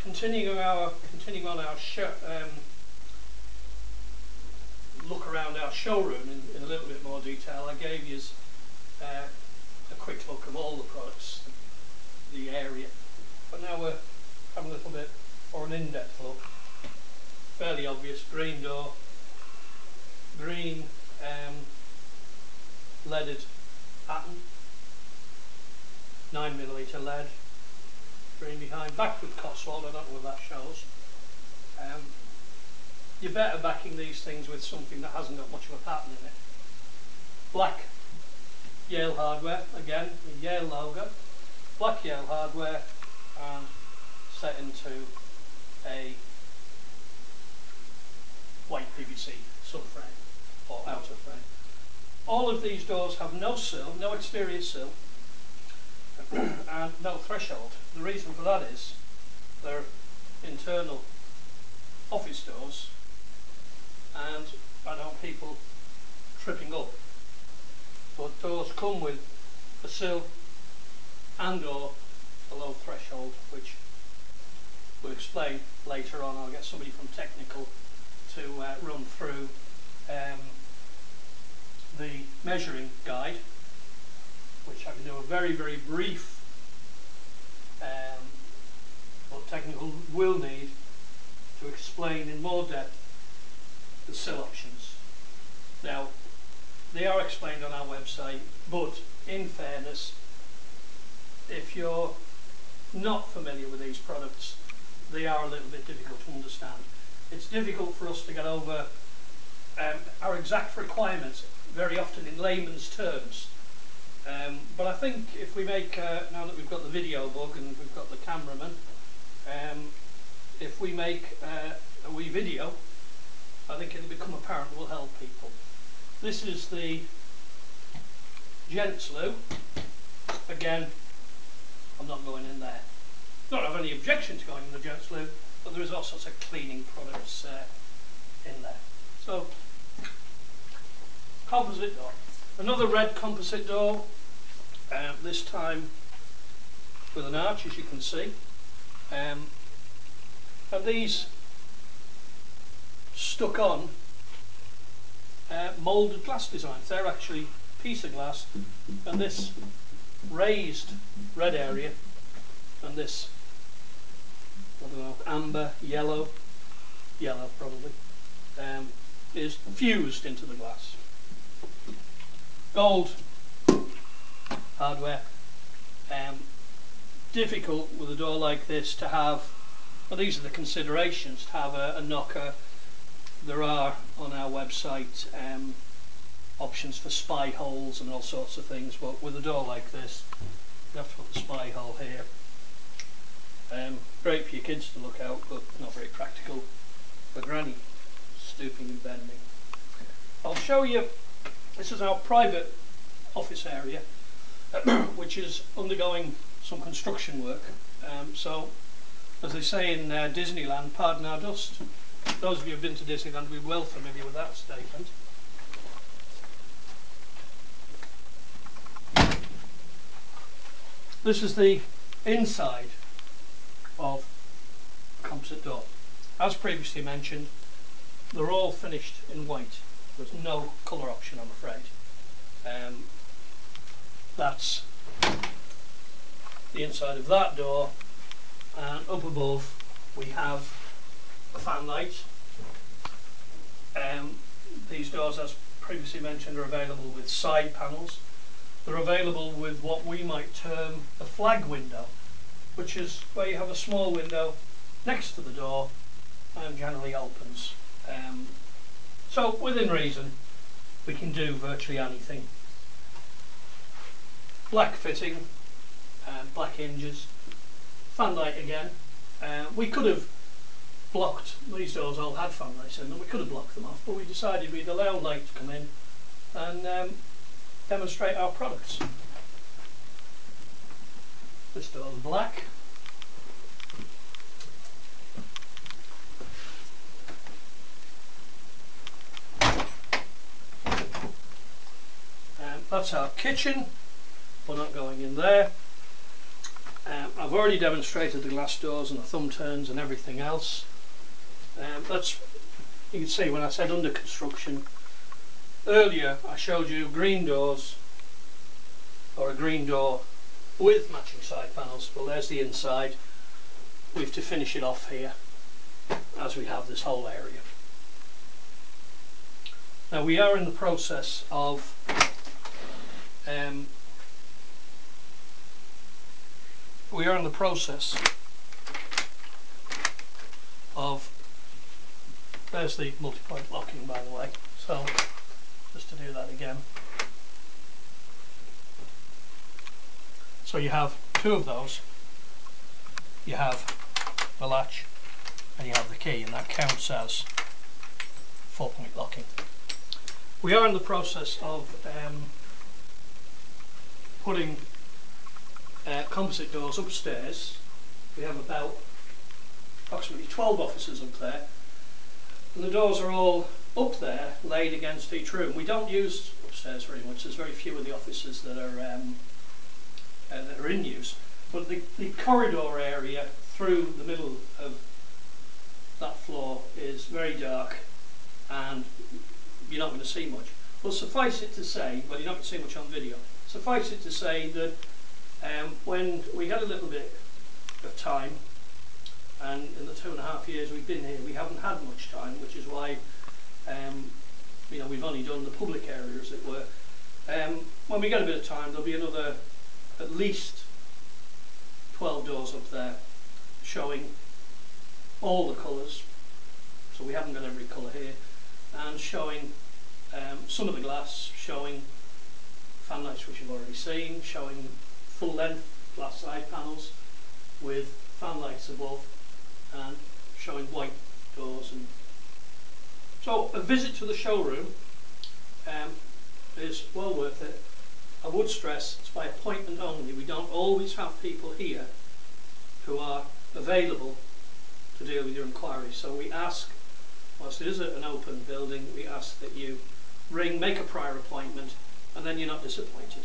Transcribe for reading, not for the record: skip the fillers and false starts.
continuing on our look around our showroom in a little bit more detail, I gave you a quick look of all the products, the area. But now we're having a little bit or an in-depth look. Fairly obvious green door, green leaded pattern, 9mm lead, green behind, backed with Cotswold. I don't know what that shows. You're better backing these things with something that hasn't got much of a pattern in it. Black Yale hardware, again the Yale logo, black Yale hardware, and set into a white PVC subframe or outer frame. All of these doors have no sill, no exterior sill, and no threshold. The reason for that is they're internal office doors, and I don't want people tripping up. But doors come with a sill and or a low threshold, which we'll explain later on. I'll get somebody from technical to run through the measuring guide, which I can do a very, very brief, but technical will need to explain in more depth the sill options. Now, they are explained on our website, but in fairness, if you're not familiar with these products, they are a little bit difficult to understand. It's difficult for us to get over our exact requirements very often in layman's terms. But I think if we make, now that we've got the video bug and we've got the cameraman, if we make a wee video, I think it'll become apparent, will help people. This is the gents loo. Again, I'm not going in there. Not have any objection to going in the gents loo, but there is all sorts of cleaning products in there. So, composite door. Another red composite door, this time with an arch, as you can see. And these stuck on moulded glass designs. They're actually a piece of glass, and this raised red area and this, I don't know, amber, yellow probably, is fused into the glass. Gold hardware. Difficult with a door like this to have, well, these are the considerations, to have a knocker. There are on our website options for spy holes and all sorts of things, but with a door like this, you have to put the spy hole here. Great for your kids to look out, but not very practical for granny stooping and bending. I'll show you, this is our private office area, which is undergoing some construction work. So, as they say in Disneyland, pardon our dust. Those of you who have been to Disneyland will be well familiar with that statement. This is the inside of the composite door. As previously mentioned, they're all finished in white. There's no colour option, I'm afraid. That's the inside of that door, and up above we have a fan light. These doors, as previously mentioned, are available with side panels. They're available with what we might term a flag window, which is where you have a small window next to the door and generally opens. So within reason, we can do virtually anything. Black fitting, black hinges, fan light again. We could have blocked, these doors all had fan lights in them, we could have blocked them off, but we decided we'd allow light to come in and demonstrate our products. This door's black. That's our kitchen. We're not going in there. I've already demonstrated the glass doors and the thumb turns and everything else. You can see when I said under construction earlier, I showed you green doors, or a green door with matching side panels. Well, there's the inside. We have to finish it off here as we have this whole area. Now we are in the process of there's the multi-point locking, by the way, so just to do that again. So you have two of those. You have the latch and you have the key, and that counts as 4-point locking. We are in the process of putting composite doors upstairs. We have about approximately 12 offices up there, and the doors are all up there laid against each room. We don't use upstairs very much. There's very few of the offices that are in use, but the corridor area through the middle of that floor is very dark and you're not going to see much. Well, suffice it to say, well, you're not going to see much on video, suffice it to say that when we had a little bit of time, and in the 2.5 years we've been here we haven't had much time, which is why you know, we've only done the public area, as it were. When we get a bit of time, there'll be another at least 12 doors up there showing all the colours, so we haven't got every colour here, and showing some of the glass, showing fan lights which you've already seen, showing full length glass side panels with fan lights above, and showing white doors. And so a visit to the showroom is well worth it. I would stress it's by appointment only. We don't always have people here who are available to deal with your inquiries, so we ask, whilst it is an open building, we ask that you ring, make a prior appointment, and then you're not disappointed.